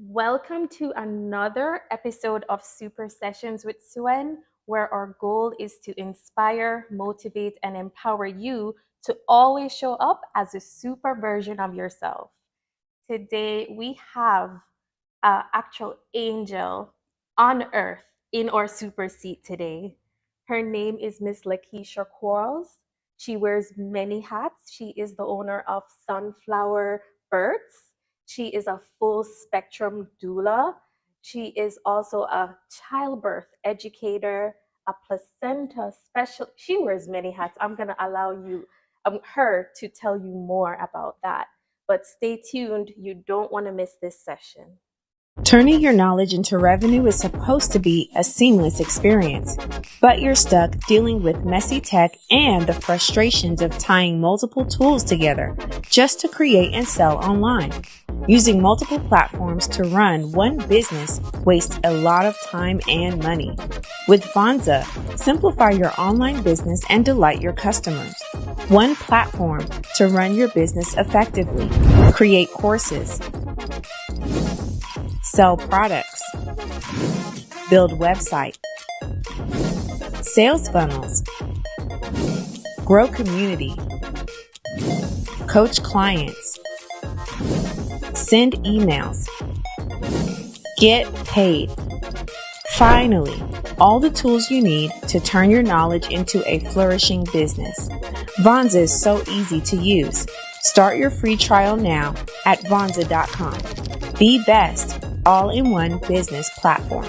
Welcome to another episode of Super Sessions with Suen, where our goal is to inspire, motivate, and empower you to always show up as a super version of yourself. Today, we have an actual angel on earth in our super seat today. Her name is Miss Lakesha Quarles. She wears many hats. She is the owner of Sunflower Birds. She is a full spectrum doula. She is also a childbirth educator, a placenta special. She wears many hats. I'm going to allow her to tell you more about that. But stay tuned. You don't want to miss this session. Turning your knowledge into revenue is supposed to be a seamless experience, but you're stuck dealing with messy tech and the frustrations of tying multiple tools together just to create and sell online. Using multiple platforms to run one business wastes a lot of time and money. With Vonza, simplify your online business and delight your customers. One platform to run your business effectively. Create courses, sell products, build website, sales funnels, grow community, coach clients, send emails, get paid. Finally, all the tools you need to turn your knowledge into a flourishing business. Vonza is so easy to use. Start your free trial now at vonza.com. The best all-in-one business platform.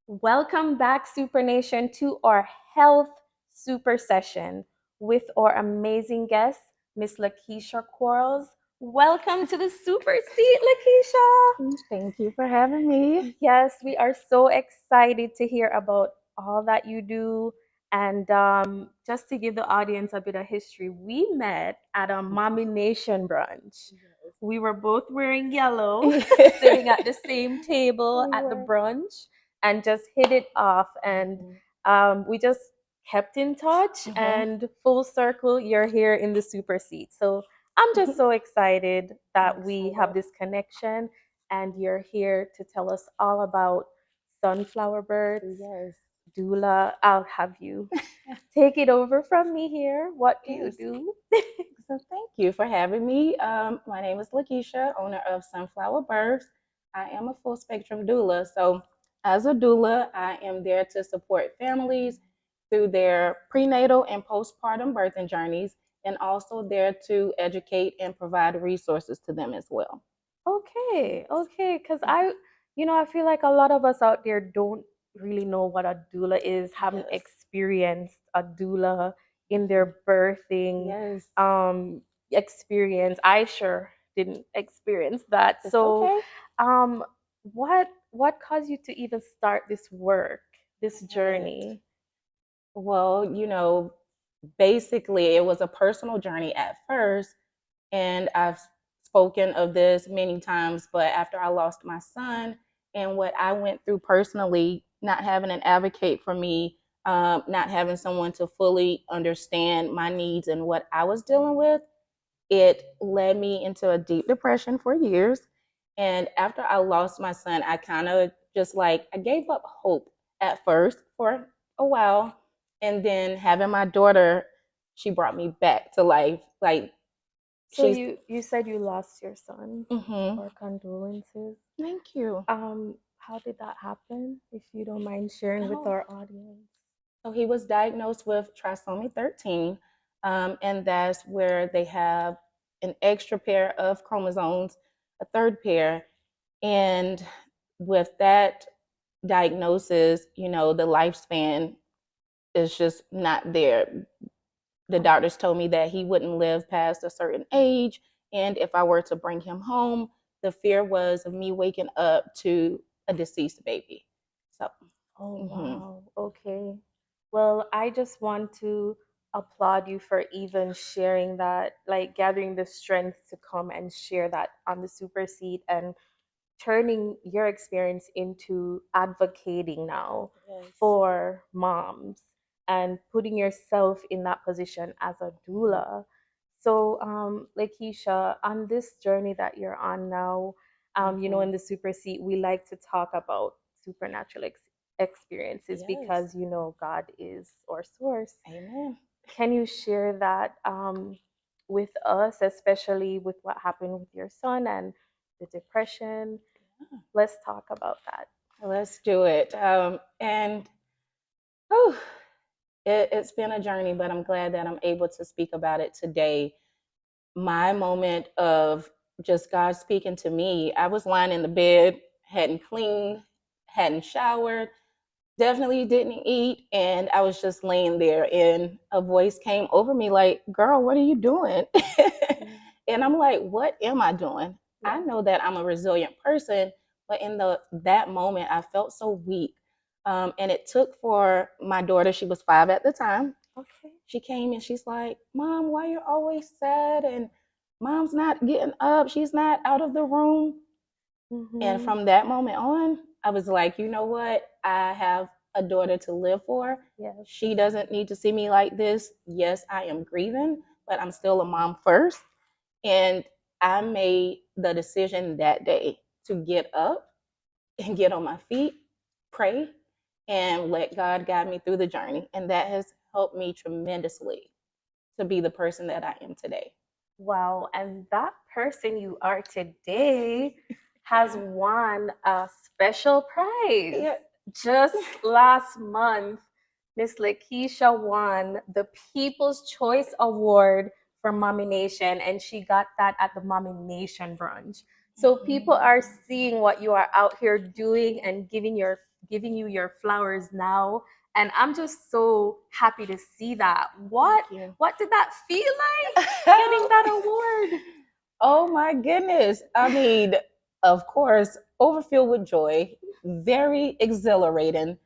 Welcome back, Super Nation, to our health super session with our amazing guest, Miss Lakesha Quarles. Welcome to the super seat, Lakesha. Thank you for having me. Yes, we are so excited to hear about all that you do. And just to give the audience a bit of history, we met at a Mommy Nation brunch. We were both wearing yellow, sitting at the same table at the brunch, and just hit it off. And we just kept in touch. And full circle, you're here in the super seat. So I'm just so excited that we have this connection and you're here to tell us all about sunflower birds, Yes. doula. I'll have you take it over from me here. What do you do? So thank you for having me. My name is Lakesha, owner of Sunflower Birds. I am a full spectrum doula. So as a doula, I am there to support families through their prenatal and postpartum birthing journeys, and also there to educate and provide resources to them as well. Okay, because I feel like a lot of us out there don't really know what a doula is, haven't Yes. experienced a doula in their birthing Yes. experience. I sure didn't experience that. It's So, okay. um, what caused you to even start this work, this journey? Well, basically, it was a personal journey at first. And I've spoken of this many times, but after I lost my son and what I went through personally, not having an advocate for me, not having someone to fully understand my needs and what I was dealing with, it led me into a deep depression for years. And after I lost my son, I kind of just like, I gave up hope at first for a while. And then having my daughter, she brought me back to life. Like, So she's, you said you lost your son, mm-hmm. or condolences. Thank you. How did that happen? If you don't mind sharing with Oh, our audience. so he was diagnosed with trisomy 13, and that's where they have an extra pair of chromosomes, a third pair. And with that diagnosis, the lifespan is just not there. The doctors told me that he wouldn't live past a certain age. And if I were to bring him home, the fear was of me waking up to a deceased baby. So, Oh, mhm. wow. Okay. Well, I just want to applaud you for even sharing that, like gathering the strength to come and share that on the super seat and turning your experience into advocating now Yes. for moms and putting yourself in that position as a doula. So, Lakeisha, on this journey that you're on now, in the super seat, we like to talk about supernatural experiences Yes. because God is our source. Amen. Can you share that with us, especially with what happened with your son and the depression? Let's talk about that. Let's do it. And whew, it's been a journey, but I'm glad that I'm able to speak about it today. My moment of just God speaking to me, I was lying in the bed, hadn't cleaned, hadn't showered, definitely didn't eat, and I was just laying there, and a voice came over me like, "Girl, what are you doing?" And I'm like, "What am I doing?" I know that I'm a resilient person, but in that moment, I felt so weak. And it took for my daughter, she was 5 at the time. Okay. She came and she's like, "Mom, why you're always sad? And Mom's not getting up. She's not out of the room." And Mm-hmm. from that moment on, I was like, you know what? I have a daughter to live for. Yes. She doesn't need to see me like this. Yes, I am grieving, but I'm still a mom first. And I made the decision that day to get up and get on my feet, pray, and let God guide me through the journey. And that has helped me tremendously to be the person that I am today. Wow. And that person you are today has won a special prize. Yeah. Just last month, Miss Lakeisha won the People's Choice Award for Mommy Nation, and she got that at the Mommy Nation brunch. So people are seeing what you are out here doing and giving you your flowers now. And I'm just so happy to see that. What did that feel like getting that award? Oh my goodness. I mean, of course, overfilled with joy, very exhilarating,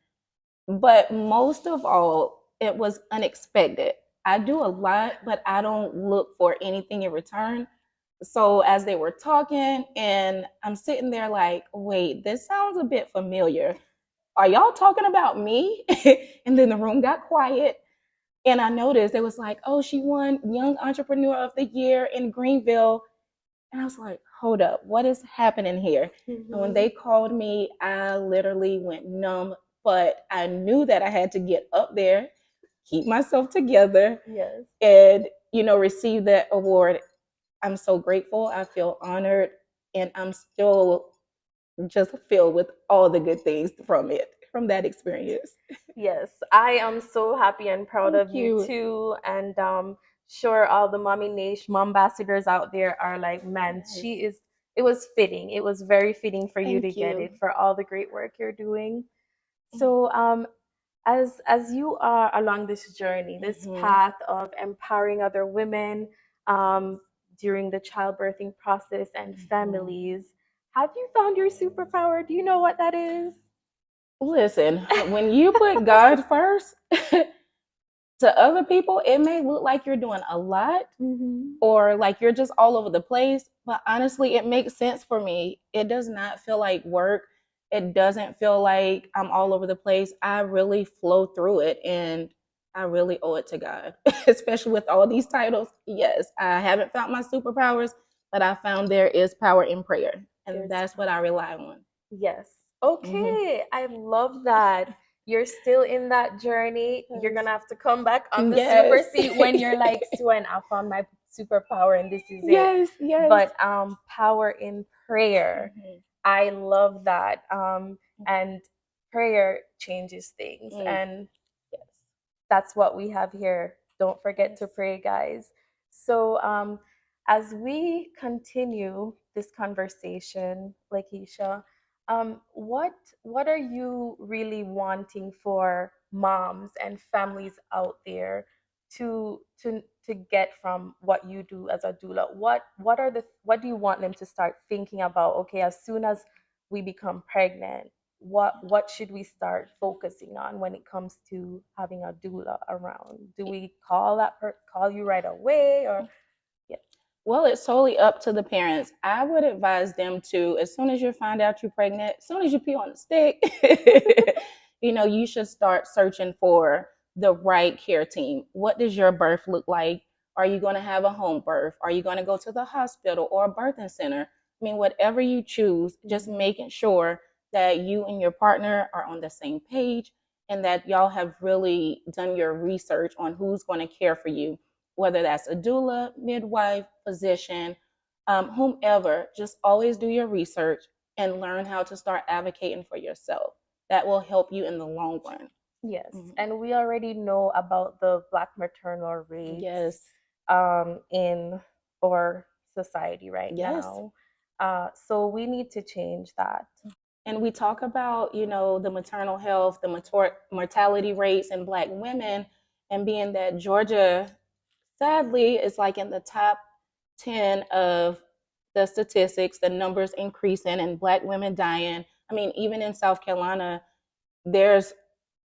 but most of all, it was unexpected. I do a lot, but I don't look for anything in return. So as they were talking, and I'm sitting there like, wait, this sounds a bit familiar. Are y'all talking about me? And then the room got quiet. And I noticed it was like, oh, she won Young Entrepreneur of the Year in Greenville. And I was like, hold up, what is happening here? Mm-hmm. And when they called me, I literally went numb, but I knew that I had to get up there, keep myself together, yes, and, receive that award. I'm so grateful. I feel honored, and I'm still just filled with all the good things from that experience. Yes, I am so happy and proud of you too. And sure, all the Mommy Nation ambassadors out there are like, man, it was fitting. It was very fitting for you to get it for all the great work you're doing. So as you are along this journey, this path of empowering other women during the childbirthing process and families, have you found your superpower? Do you know what that is? Listen, when you put God first, to other people, it may look like you're doing a lot or like you're just all over the place. But honestly, it makes sense for me. It does not feel like work. It doesn't feel like I'm all over the place. I really flow through it, and I really owe it to God, especially with all these titles. Yes, I haven't found my superpowers, but I found there is power in prayer, and that's what I rely on. Yes. Okay. I love that. You're still in that journey. You're gonna have to come back on the super seat when you're like, Swen, I found my superpower and this is it. Yes. But power in prayer. I love that. And prayer changes things. And that's what we have here. Don't forget to pray, guys. So as we continue this conversation, Lakeisha, what are you really wanting for moms and families out there to get from what you do as a doula? What do you want them to start thinking about? Okay, as soon as we become pregnant, what should we start focusing on when it comes to having a doula around? Do we call you right away, or yeah? Well, it's solely up to the parents. I would advise them to, as soon as you find out you're pregnant, as soon as you pee on the stick, you should start searching for the right care team. What does your birth look like? Are you going to have a home birth? Are you going to go to the hospital or a birthing center? I mean, whatever you choose, just making sure that you and your partner are on the same page and that y'all have really done your research on who's going to care for you, whether that's a doula, midwife, physician, whomever. Just always do your research and learn how to start advocating for yourself. That will help you in the long run. Yes, and we already know about the Black maternal rates Yes. In our society right Yes. now. So we need to change that. And we talk about, the maternal health, the mortality rates in Black women, and being that Georgia, sadly, is like in the top 10 of the statistics, the numbers increasing and Black women dying. I mean, even in South Carolina, there's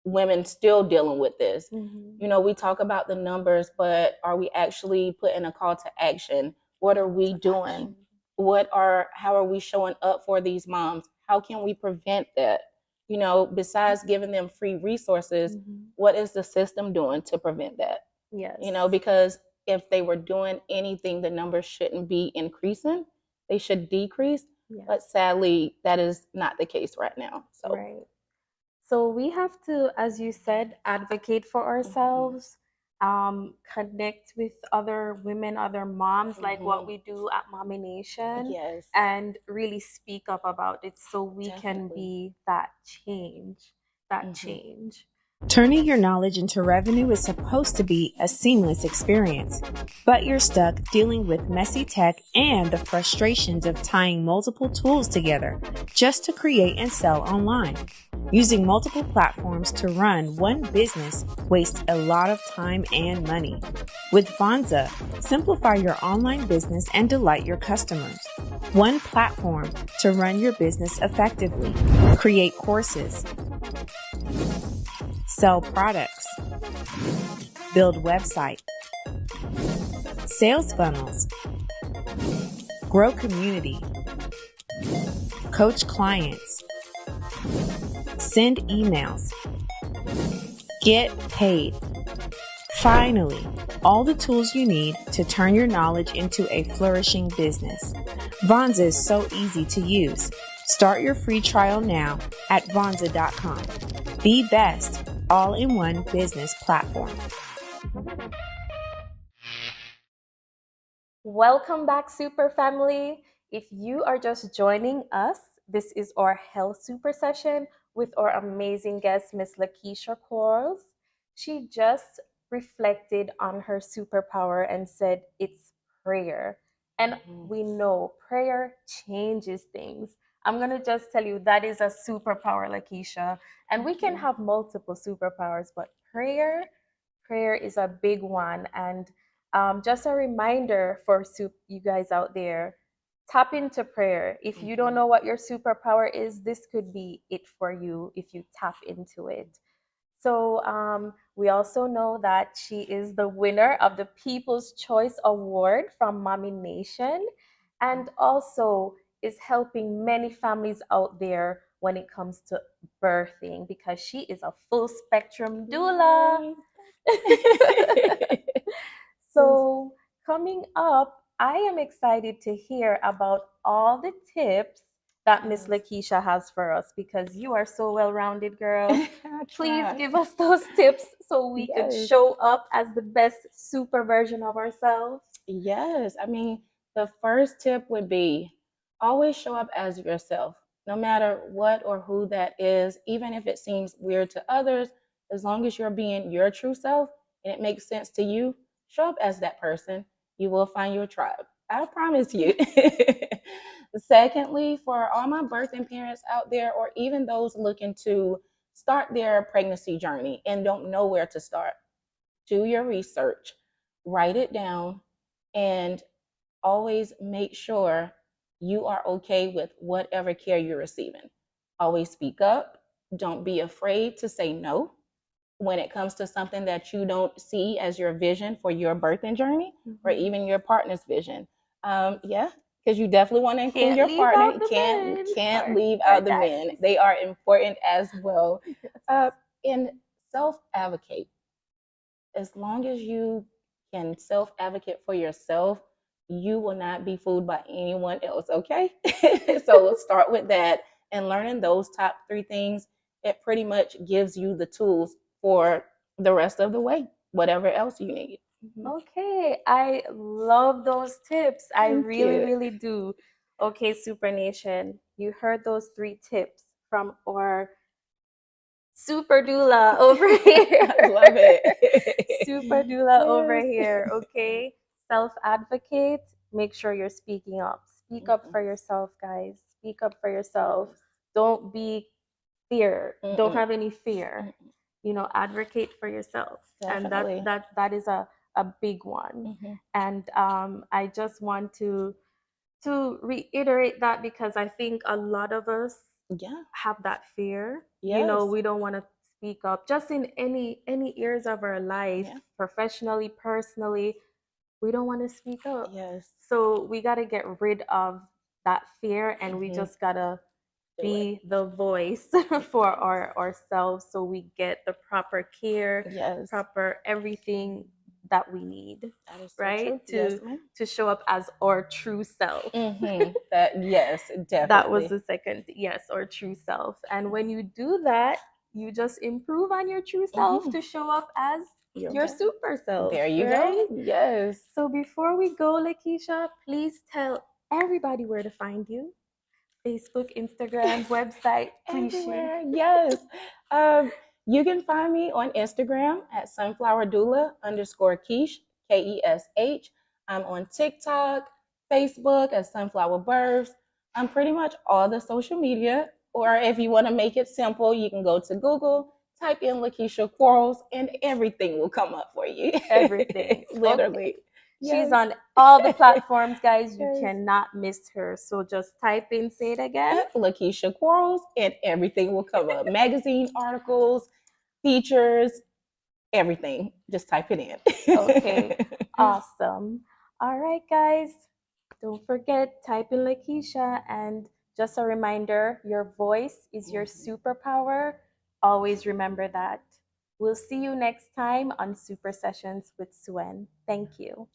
women still dealing with this. We talk about the numbers, but are we actually putting a call to action? What are we doing? How are we showing up for these moms? How can we prevent that? Besides giving them free resources, what is the system doing to prevent that? Yes. Because if they were doing anything, the numbers shouldn't be increasing. They should decrease. Yes. But sadly, that is not the case right now. Right. So we have to, as you said, advocate for ourselves, connect with other women, other moms, like what we do at Mommy Nation, Yes. and really speak up about it so we can be that change, change. Turning your knowledge into revenue is supposed to be a seamless experience, but you're stuck dealing with messy tech and the frustrations of tying multiple tools together just to create and sell online. Using multiple platforms to run one business wastes a lot of time and money. With Vonza, simplify your online business and delight your customers. One platform to run your business effectively. Create courses. Sell products. Build website. Sales funnels. Grow community. Coach clients. Send emails. Get paid. Finally, all the tools you need to turn your knowledge into a flourishing business. Vonza is so easy to use. Start your free trial now at vonza.com. Be best, all-in-one business platform. Welcome back, Super Family. If you are just joining us, this is our Health Super Session with our amazing guest, Miss Lakesha Quarles. She just reflected on her superpower and said it's prayer. And we know prayer changes things. I'm going to just tell you that is a superpower, Lakesha. And we can have multiple superpowers, but prayer is a big one. And just a reminder for you guys out there, tap into prayer. If you don't know what your superpower is, this could be it for you if you tap into it. So we also know that she is the winner of the People's Choice Award from Mommy Nation, and also is helping many families out there when it comes to birthing, because she is a full spectrum doula. So coming up, I am excited to hear about all the tips that Miss Lakesha has for us, because you are so well-rounded, girl. Please give us those tips so we can show up as the best super version of ourselves. Yes. I mean, the first tip would be always show up as yourself, no matter what or who that is, even if it seems weird to others. As long as you're being your true self and it makes sense to you, show up as that person. You will find your tribe. I promise you. Secondly, for all my birthing parents out there, or even those looking to start their pregnancy journey and don't know where to start, do your research, write it down, and always make sure you are okay with whatever care you're receiving. Always speak up. Don't be afraid to say no when it comes to something that you don't see as your vision for your birthing journey, or even your partner's vision. Because you definitely want to include your partner. Can't leave out the men. They are important as well. And self-advocate. As long as you can self advocate for yourself, you will not be fooled by anyone else, okay? So start with that and learning those top 3 things. It pretty much gives you the tools for the rest of the way, whatever else you need. Okay, I love those tips. I Thank really, you. really do. Okay, Super Nation, you heard those 3 tips from our super doula over here. I love it. Super doula over Yes. here. Okay, self advocate. Make sure you're speaking up. Speak up for yourself, guys. Speak up for yourself. Yes. Don't be fear. Don't Mm-mm. have any fear. Mm-mm. You know, advocate for yourself, and Definitely. that is a big one. Mm-hmm. And I just want to reiterate that because I think a lot of us Yeah. have that fear. You know, Yes. we don't want to speak up just in any areas of our life, Yeah. professionally, personally. We don't want to speak up. Yes. So we got to get rid of that fear, and we Mm-hmm. just got to Do it. be the voice for ourselves, so we get the proper care, Yes. proper everything that we need, That is so right? true. Yes, ma'am. To show up as our true self. Mm-hmm. That yes, That was definitely. the second, yes, or true self. And when you do that, you just improve on your true self Mm-hmm. to show up as You're your right. super self, There you right? go. Yes. So before we go, Lakesha, please tell everybody where to find you. Facebook, Instagram, website, please share. Everywhere. Yes. Um, you can find me on Instagram at sunflowerdoula_Kesh, Kesh. I'm on TikTok, Facebook at Sunflower Births. I'm pretty much all the social media. Or if you want to make it simple, you can go to Google, type in Lakesha Quarles, and everything will come up for you. Everything. Okay. Literally. She's Yes. on all the platforms, guys. You Yes. cannot miss her. So just type in, say it again. Lakesha Quarles, and everything will come up. Magazine articles, features, everything. Just type it Okay. in. Awesome. All right, guys. Don't forget, type in Lakeisha. And just a reminder, your voice is your superpower. Always remember that. We'll see you next time on Super Sessions with Suen. Thank you.